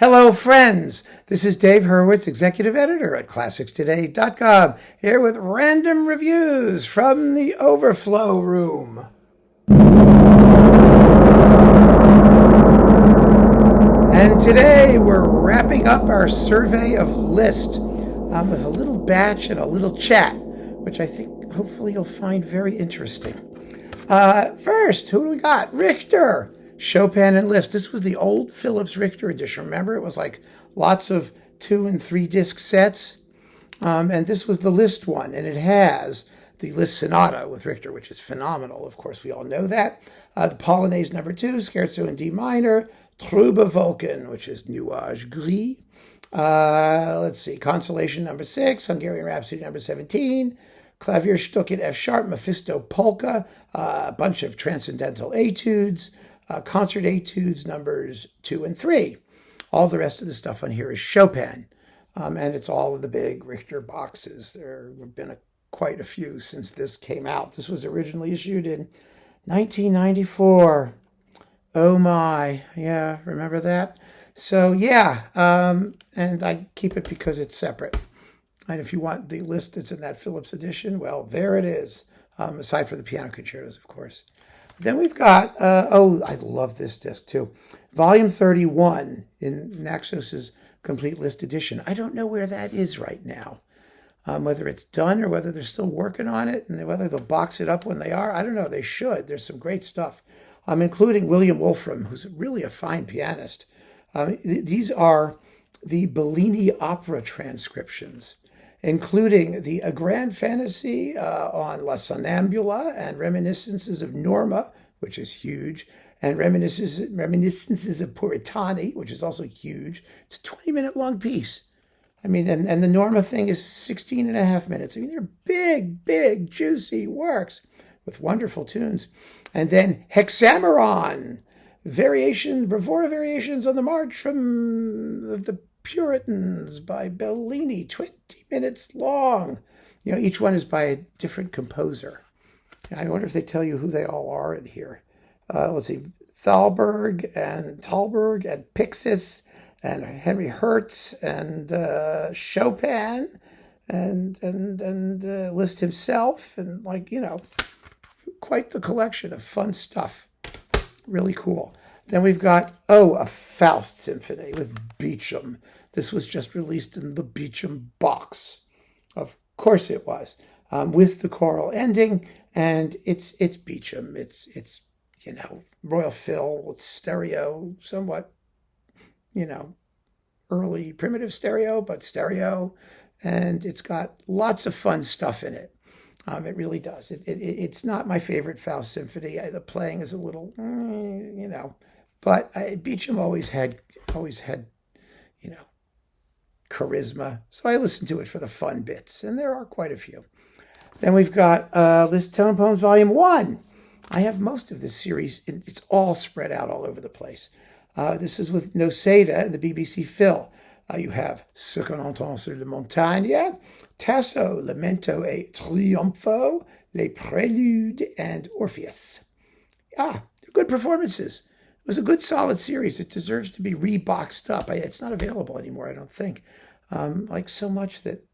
Hello, friends. This is Dave Hurwitz, executive editor at ClassicsToday.com, here with random reviews from the Overflow Room. And today we're wrapping up our survey of Liszt with a little batch and a little chat, which I think hopefully you'll find very interesting. First, who do we got? Richter. Chopin and Liszt. This was the old Philips Richter edition. Remember, it was like lots of 2 and 3 disc sets. And this was the Liszt one. And it has the Liszt Sonata with Richter, which is phenomenal. Of course, we all know that. The Polonaise number 2, Scherzo in D minor, Trübe Wolken, which is Nuage Gris. Let's see, Consolation number 6, Hungarian Rhapsody number 17, Klavierstück in F sharp, Mephisto Polka, a bunch of transcendental etudes, concert etudes numbers 2 and 3. All the rest of the stuff on here is Chopin, and it's all in the big Richter boxes. There have been quite a few since this came out. This was originally issued in 1994. Oh my, yeah, remember that? So yeah, and I keep it because it's separate. And if you want the list that's in that Philips edition, well, there it is, aside from the piano concertos, of course. Then we've got, I love this disc too, Volume 31 in Naxos's Complete Liszt edition. I don't know where that is right now, whether it's done or whether they're still working on it, and whether they'll box it up when they are. I don't know, they should. There's some great stuff, including William Wolfram, who's really a fine pianist. These are the Bellini opera transcriptions, including the A Grand Fantasy on La Sonnambula and Reminiscences of Norma, which is huge, and Reminiscences of Puritani, which is also huge. It's a 20-minute long piece. I mean, and the Norma thing is 16 and a half minutes. I mean, they're big, juicy works with wonderful tunes. And then Hexameron, Bravura Variations on the March from the Puritans by Bellini, 20 minutes long. You know, each one is by a different composer. I wonder if they tell you who they all are in here. Let's see, Thalberg and Pixis and Henry Hertz and Chopin and Liszt himself, and quite the collection of fun stuff. Really cool. Then we've got, a Faust Symphony with Beecham. This was just released in the Beecham box. Of course it was, with the choral ending, and it's Beecham. It's Royal Fill, it's stereo, somewhat, early primitive stereo, but stereo, and it's got lots of fun stuff in it. It really does. It's not my favorite Faust Symphony. The playing is a little, but Beecham always had, charisma. So I listened to it for the fun bits, and there are quite a few. Then we've got Liszt Tone Poems Volume 1. I have most of this series. It's all spread out all over the place. This is with Noseda and the BBC Phil. You have Ce qu'on entend sur la montagne, Tasso, Lamento et Trionfo, Les Préludes, and Orpheus. They're good performances. It was a good, solid series. It deserves to be reboxed up. It's not available anymore, I don't think. Like so much that,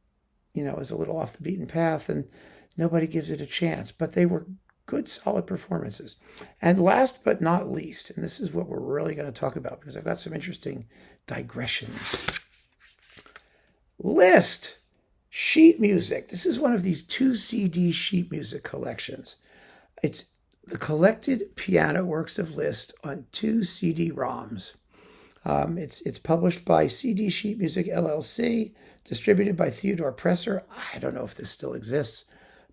is a little off the beaten path, and nobody gives it a chance. But they were good, solid performances. And last but not least, and this is what we're really going to talk about because I've got some interesting digressions. Liszt sheet music. This is one of these 2 CD sheet music collections. It's the collected piano works of Liszt on 2 CD-ROMs. It's published by CD Sheet Music LLC, distributed by Theodore Presser. I don't know if this still exists,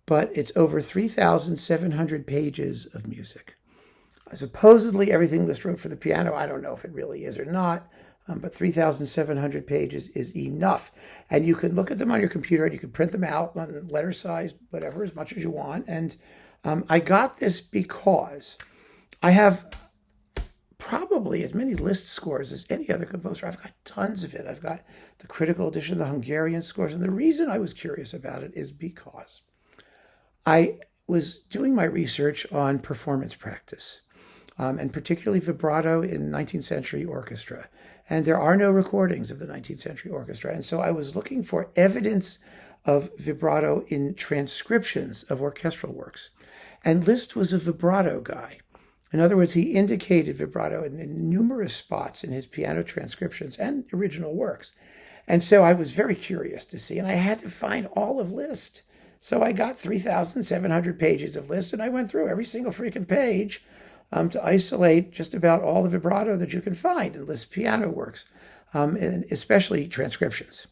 but it's over 3,700 pages of music. Supposedly everything Liszt wrote for the piano, I don't know if it really is or not, but 3,700 pages is enough. And you can look at them on your computer, and you can print them out on letter size, whatever, as much as you want. And I got this because I have probably as many Liszt scores as any other composer. I've got tons of it. I've got the critical edition, the Hungarian scores. And the reason I was curious about it is because I was doing my research on performance practice, and particularly vibrato in 19th century orchestra. And there are no recordings of the 19th century orchestra. And so I was looking for evidence of vibrato in transcriptions of orchestral works. And Liszt was a vibrato guy. In other words, he indicated vibrato in numerous spots in his piano transcriptions and original works. And so I was very curious to see, and I had to find all of Liszt. So I got 3,700 pages of Liszt, and I went through every single freaking page to isolate just about all the vibrato that you can find in Liszt piano works, and especially transcriptions.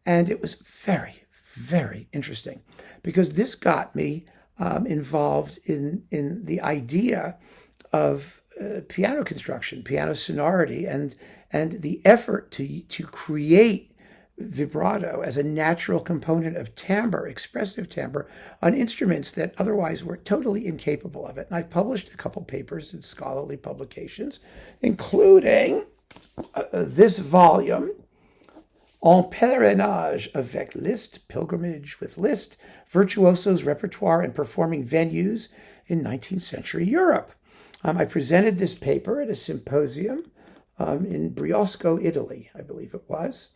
And it was very, very interesting because this got me involved in the idea of piano construction, piano sonority, and the effort to create vibrato as a natural component of timbre, expressive timbre, on instruments that otherwise were totally incapable of it. And I've published a couple papers in scholarly publications, including this volume, En pèlerinage avec Liszt, Pilgrimage with Liszt, Virtuosos, Repertoire, and Performing Venues in 19th Century Europe. I presented this paper at a symposium in Briosco, Italy, I believe it was.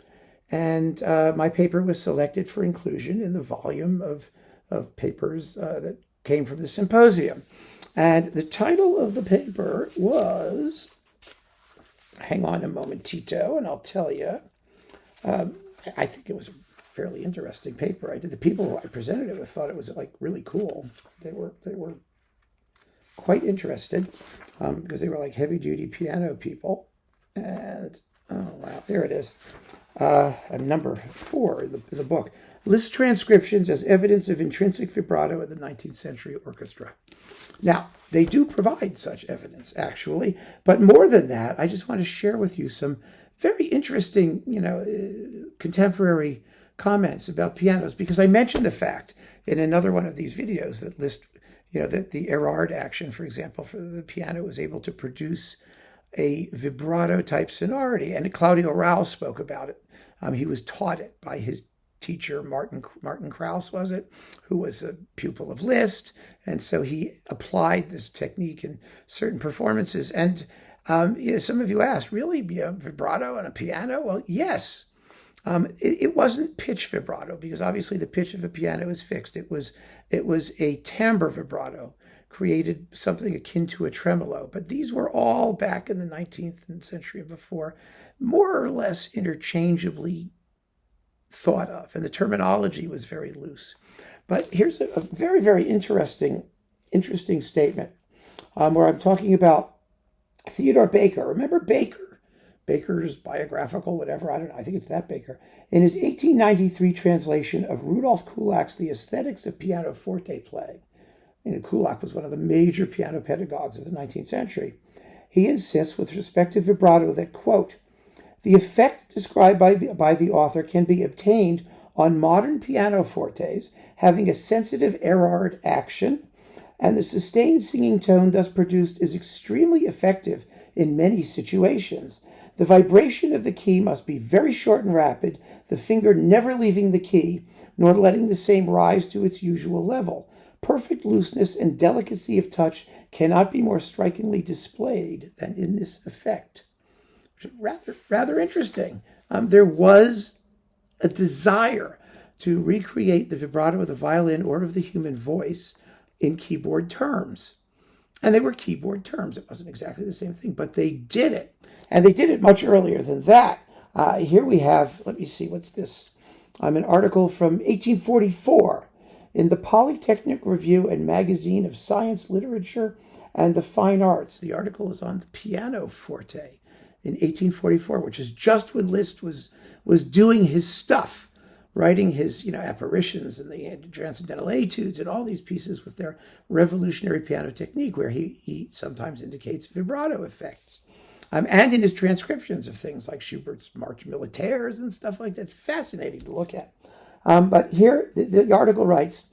And my paper was selected for inclusion in the volume of papers that came from the symposium. And the title of the paper was, hang on a momentito, and I'll tell you. I think it was a fairly interesting paper. The people who I presented it with thought it was like really cool. They were quite interested because they were like heavy duty piano people. And oh wow, there it is. Number 4 in the book. Liszt transcriptions as evidence of intrinsic vibrato in the 19th century orchestra. Now, they do provide such evidence, actually, but more than that, I just want to share with you some very interesting, contemporary comments about pianos, because I mentioned the fact in another one of these videos that Liszt, that the Erard action, for example, for the piano was able to produce a vibrato type sonority, and Claudio Rao spoke about it. He was taught it by his teacher, Martin Krauss, was it, who was a pupil of Liszt, and so he applied this technique in certain performances. And some of you asked, really, vibrato on a piano? Well, yes. It wasn't pitch vibrato, because obviously the pitch of a piano is fixed. It was a timbre vibrato, created something akin to a tremolo. But these were all back in the 19th century and before, more or less interchangeably thought of, and the terminology was very loose. But here's a very, very interesting statement where I'm talking about Theodore Baker. Remember Baker? Baker's biographical, whatever, I don't know, I think it's that Baker. In his 1893 translation of Rudolf Kullak's The Aesthetics of Pianoforte Playing, Kullak was one of the major piano pedagogues of the 19th century, he insists with respect to vibrato that, quote, the effect described by the author can be obtained on modern pianofortes having a sensitive Erard action, and the sustained singing tone thus produced is extremely effective in many situations. The vibration of the key must be very short and rapid, the finger never leaving the key, nor letting the same rise to its usual level. Perfect looseness and delicacy of touch cannot be more strikingly displayed than in this effect. Rather interesting. There was a desire to recreate the vibrato of the violin or of the human voice in keyboard terms. And they were keyboard terms. It wasn't exactly the same thing, but they did it. And they did it much earlier than that. Here we have, let me see, what's this? An article from 1844 in the Polytechnic Review and Magazine of Science, Literature, and the Fine Arts. The article is on the pianoforte in 1844, which is just when Liszt was doing his stuff, writing his apparitions and the transcendental etudes and all these pieces with their revolutionary piano technique, where he sometimes indicates vibrato effects. And in his transcriptions of things like Schubert's March Militaires and stuff like that. It's fascinating to look at. But here, the article writes,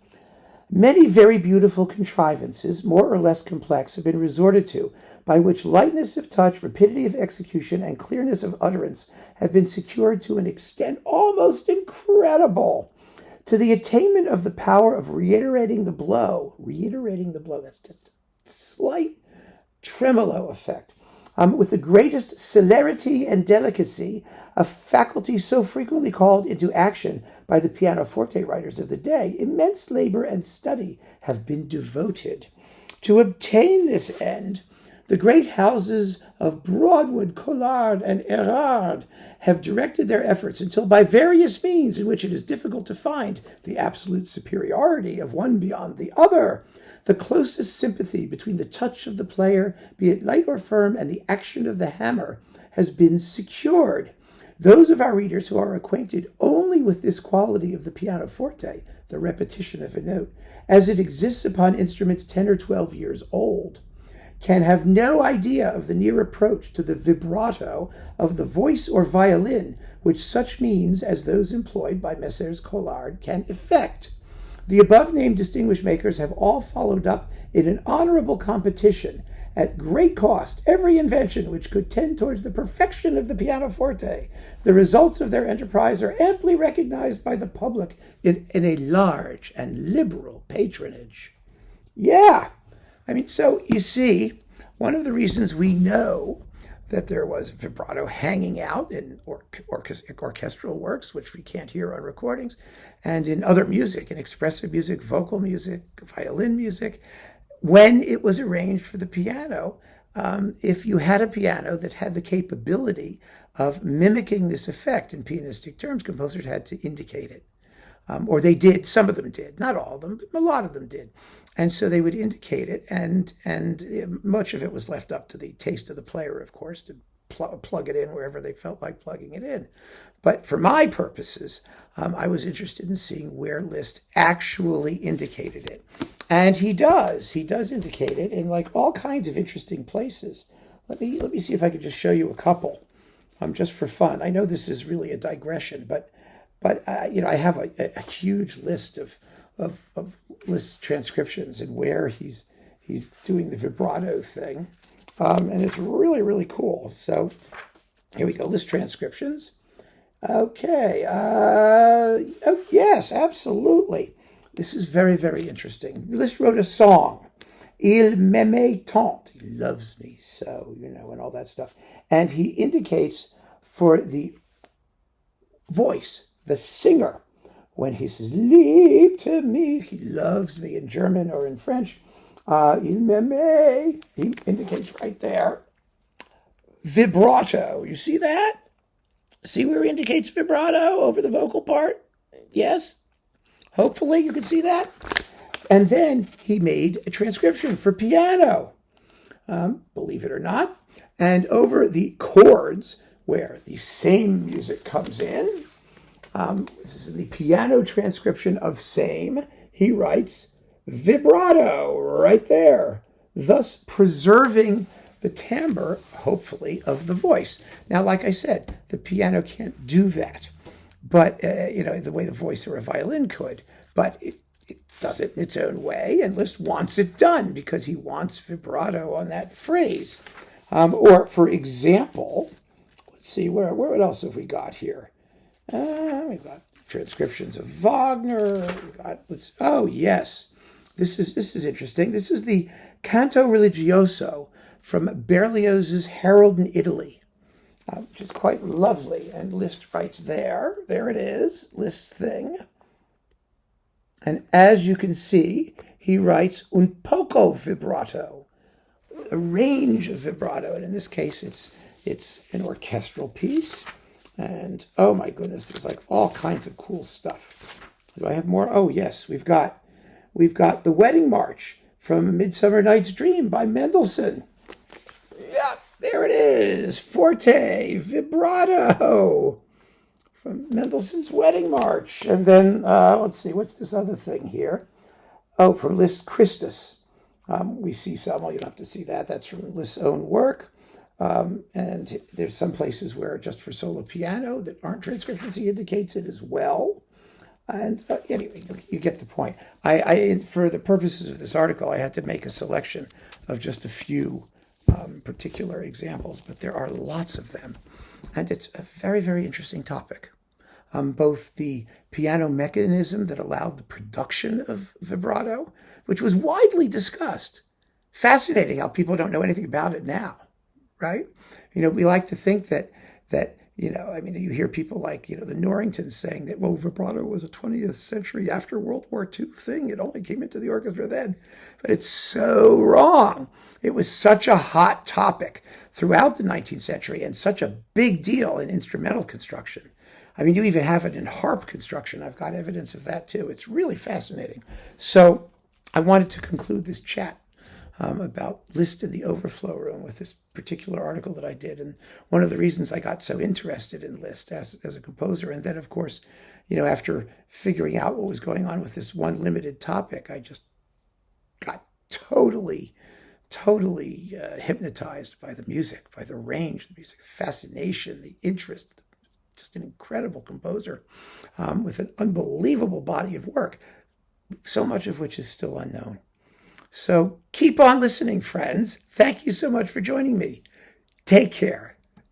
many very beautiful contrivances, more or less complex, have been resorted to, by which lightness of touch, rapidity of execution, and clearness of utterance have been secured to an extent almost incredible, to the attainment of the power of reiterating the blow, that's just a slight tremolo effect, with the greatest celerity and delicacy, a faculty so frequently called into action by the pianoforte writers of the day, immense labor and study have been devoted. To obtain this end, the great houses of Broadwood, Collard, and Erard have directed their efforts until by various means in which it is difficult to find the absolute superiority of one beyond the other, the closest sympathy between the touch of the player, be it light or firm, and the action of the hammer has been secured. Those of our readers who are acquainted only with this quality of the pianoforte, the repetition of a note, as it exists upon instruments 10 or 12 years old, can have no idea of the near approach to the vibrato of the voice or violin which such means as those employed by Messrs. Collard can effect. The above-named distinguished makers have all followed up in an honorable competition at great cost every invention which could tend towards the perfection of the pianoforte. The results of their enterprise are amply recognized by the public in a large and liberal patronage. Yeah, I mean, so you see, one of the reasons we know that there was vibrato hanging out in orchestral works, which we can't hear on recordings, and in other music, in expressive music, vocal music, violin music, when it was arranged for the piano, if you had a piano that had the capability of mimicking this effect in pianistic terms, composers had to indicate it. Or they did, some of them did, not all of them, but a lot of them did. And so they would indicate it, and much of it was left up to the taste of the player, of course, to plug it in wherever they felt like plugging it in. But for my purposes, I was interested in seeing where Liszt actually indicated it. And he does indicate it in like all kinds of interesting places. Let me see if I can just show you a couple, just for fun. I know this is really a digression, but I have a huge list of Liszt transcriptions and where he's doing the vibrato thing, and it's really, really cool. So here we go, Liszt transcriptions. Okay, oh yes, absolutely. This is very, very interesting. Liszt wrote a song, Il m'aime tant, he loves me so, and all that stuff. And he indicates for the voice, the singer, when he says, Lieb to me, he loves me in German or in French, il m'aime, he indicates right there, vibrato. You see that? See where he indicates vibrato over the vocal part? Yes? Hopefully you can see that. And then he made a transcription for piano, believe it or not. And over the chords, where the same music comes in, this is the piano transcription of same, he writes vibrato right there, thus preserving the timbre, hopefully, of the voice. Now, like I said, the piano can't do that, but, the way the voice or a violin could, but it does it in its own way, and Liszt wants it done because he wants vibrato on that phrase. Or, for example, let's see, what else have we got here? We've got transcriptions of Wagner. Oh yes, this is interesting. This is the Canto Religioso from Berlioz's Herald in Italy, which is quite lovely. And Liszt writes there it is, Liszt's thing. And as you can see, he writes un poco vibrato, a range of vibrato. And in this case, it's an orchestral piece. And oh my goodness, there's like all kinds of cool stuff. Do I have more? Oh yes, we've got the Wedding March from Midsummer Night's Dream by Mendelssohn. Yeah, there it is. Forte, vibrato from Mendelssohn's Wedding March. And then, let's see, what's this other thing here? Oh, from Liszt's Christus. We see some, well, you don't have to see that. That's from Liszt's own work. And there's some places where just for solo piano that aren't transcriptions, he indicates it as well. And anyway, you get the point. I for the purposes of this article, I had to make a selection of just a few particular examples, but there are lots of them. And it's a very, very interesting topic. Both the piano mechanism that allowed the production of vibrato, which was widely discussed. Fascinating how people don't know anything about it now. right? We like to think that you hear people like, the Norringtons saying that, well, vibrato was a 20th century after World War II thing. It only came into the orchestra then. But it's so wrong. It was such a hot topic throughout the 19th century and such a big deal in instrumental construction. I mean, you even have it in harp construction. I've got evidence of that too. It's really fascinating. So I wanted to conclude this chat about Liszt in the Overflow Room with this particular article that I did. And one of the reasons I got so interested in Liszt as a composer, and then, of course, after figuring out what was going on with this one limited topic, I just got totally hypnotized by the music, by the range, the music, fascination, the interest. Just an incredible composer with an unbelievable body of work, so much of which is still unknown. So keep on listening, friends. Thank you so much for joining me. Take care.